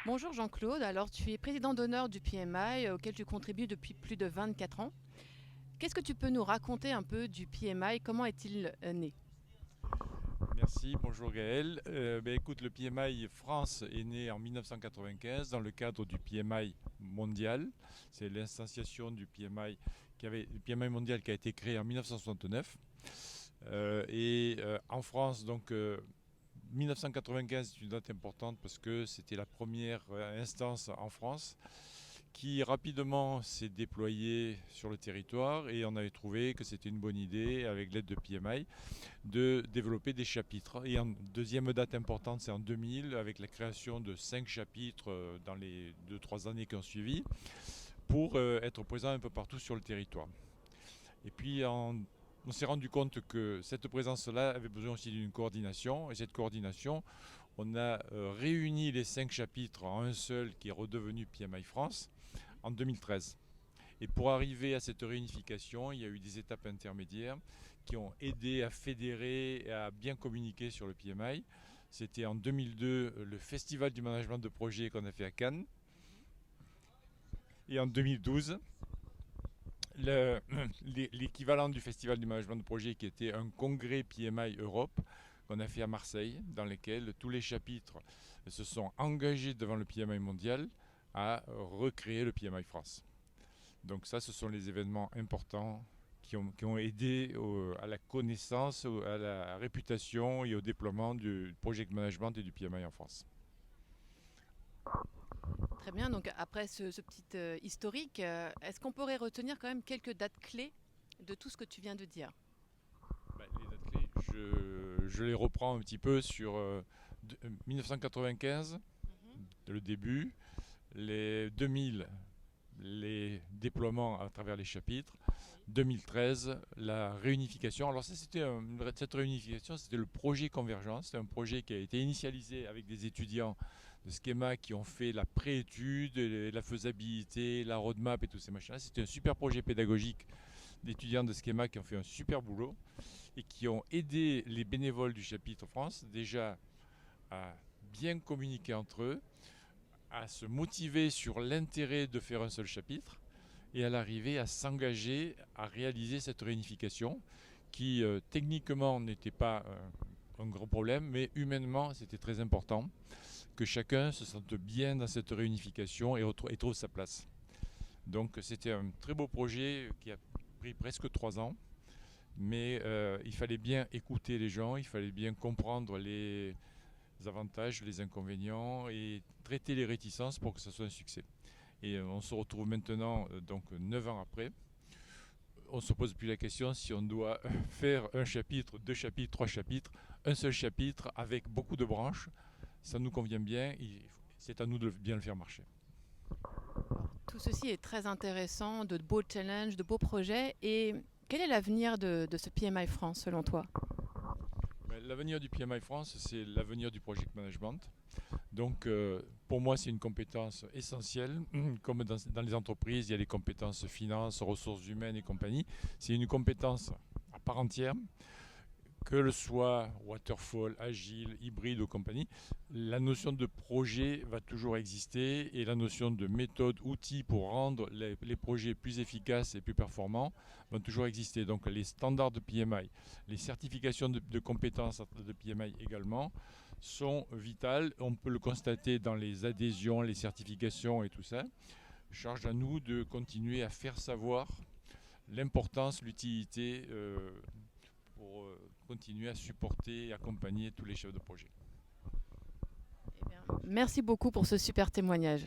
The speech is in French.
Bonjour Jean-Claude, alors tu es président d'honneur du PMI auquel tu contribues depuis plus de 24 ans. Qu'est-ce que tu peux nous raconter un peu du PMI? Comment est-il né? Merci, bonjour Gaël. Écoute, le PMI France est né en 1995 dans le cadre du PMI mondial. C'est l'instanciation du PMI le PMI mondial qui a été créé en 1969. En France, 1995 est une date importante parce que c'était la première instance en France qui rapidement s'est déployée sur le territoire et on avait trouvé que c'était une bonne idée, avec l'aide de PMI, de développer des chapitres. Et en deuxième date importante, c'est en 2000, avec la création de 5 chapitres dans les 2-3 années qui ont suivi, pour être présent un peu partout sur le territoire. Et puis on s'est rendu compte que cette présence-là avait besoin aussi d'une coordination. Et cette coordination, on a réuni les 5 chapitres en un seul qui est redevenu PMI France en 2013. Et pour arriver à cette réunification, il y a eu des étapes intermédiaires qui ont aidé à fédérer et à bien communiquer sur le PMI. C'était en 2002 le festival du management de projet qu'on a fait à Cannes. Et en 2012, l'équivalent du festival du management de projet qui était un congrès PMI Europe qu'on a fait à Marseille, dans lequel tous les chapitres se sont engagés devant le PMI mondial à recréer le PMI France. Donc ça, ce sont les événements importants qui ont aidé à la connaissance, à la réputation et au déploiement du project management et du PMI en France. Très bien, donc après ce petit historique, est-ce qu'on pourrait retenir quand même quelques dates clés de tout ce que tu viens de dire? Les dates clés, je les reprends un petit peu sur 1995, Mhm. le début, les 2000, les déploiements à travers les chapitres, Oui. 2013, la réunification. Alors ça, cette réunification, c'était le projet Convergence. C'est un projet qui a été initialisé avec des étudiants de Schema qui ont fait la préétude, la faisabilité, la roadmap et tous ces machins. C'était un super projet pédagogique d'étudiants de Schema qui ont fait un super boulot et qui ont aidé les bénévoles du chapitre France déjà à bien communiquer entre eux, à se motiver sur l'intérêt de faire un seul chapitre et à l'arrivée à s'engager à réaliser cette réunification qui techniquement n'était pas un gros problème, mais humainement c'était très important que chacun se sente bien dans cette réunification et trouve sa place. Donc c'était un très beau projet qui a pris presque 3 ans, mais il fallait bien écouter les gens, il fallait bien comprendre les avantages, les inconvénients et traiter les réticences pour que ça soit un succès. Et on se retrouve maintenant, donc 9 ans après. On ne se pose plus la question si on doit faire un chapitre, 2 chapitres, 3 chapitres, un seul chapitre avec beaucoup de branches. Ça nous convient bien. C'est à nous de bien le faire marcher. Alors, tout ceci est très intéressant, de beaux challenges, de beaux projets. Et quel est l'avenir de ce PMI France selon toi? L'avenir du PMI France, c'est l'avenir du project management. Donc, pour moi, c'est une compétence essentielle. Comme dans les entreprises, il y a les compétences finances, ressources humaines et compagnie. C'est une compétence à part entière, que le soit waterfall, agile, hybride ou compagnie. La notion de projet va toujours exister et la notion de méthode, outil pour rendre les projets plus efficaces et plus performants vont toujours exister. Donc, les standards de PMI, les certifications de compétences de PMI également sont vitales. On peut le constater dans les adhésions, les certifications et tout ça. Charge à nous de continuer à faire savoir l'importance, l'utilité pour continuer à supporter et accompagner tous les chefs de projet. Eh bien, merci beaucoup pour ce super témoignage.